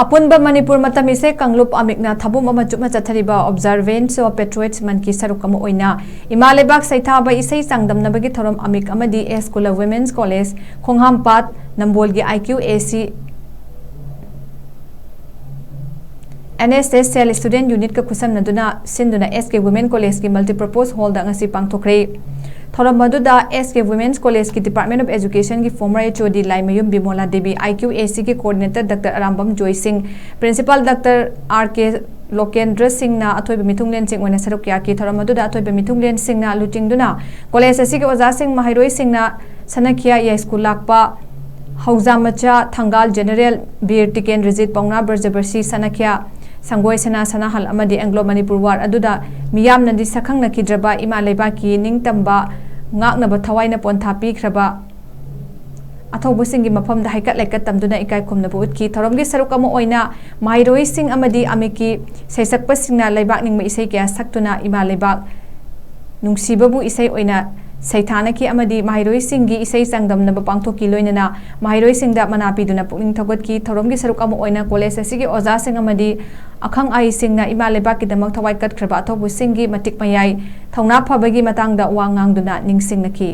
Apunba Manipur Matam Ishei Kanglup Ammik na Thabum Chupna Chathariba Observance Of Patriots manki SARUK OINA LEIBAK SHEITHABA Ishei CHANGDAMNABAGI THOURAM Ammik AMADI KULA Women's College KONGKHAMPAT NAMBOL gi IQAC NSS Cell Student Unit ka KHUTSHAMNANA SHINDUNA SK Women College ki Multipurpose Hall da ngasi PANGTHOKKHRE THOURAM maduda SK Women's College ki Department of Education ki former HOD Laimayum Bimola Devi IQAC ki coordinator Dr. Arambam Joy Singh Principal Dr. RK Lokendra Singh na athoiba mithunglen sing oina saruk yaki thoram maduda athoiba mithunglen sing na lutingduna college asi ki oja sing mahairoi sing na sanakhia ya school lakpa haujamacha thangal general bir tiken rijit pauna berjabersi sanakhia Sangoi Sana Sanahal Amadi Anglo Manipur War Aduda Miyam Nandi Sakang Nakidraba Ima Leibaki Ning Tamba Ngak Naba Thawai na Pontapi Kraba Athobu Singi Mapam da Haikat Lekat Tamduna Ikai Kum Nabutki Thauromgi Saruk Amo Oina Mairoi Sing Amadi Amiki Saisakpa Singna Leibak Ning Ma Ishei Kya Saktuna Ima Leibak Nungsibabu Ishei Oina Saithana ki amadi mahairoi singi isei changdamnaba pangthokki loinana mahairoi singda manapi duna pukning thogotki thoromgi saruk ama oina college asigi oja sing amadi akhang ai singna ima lebak ki damak thawai kat khraba athobu singi matik mayai thauna phabagi matangda wa ngangduna ningsingnaki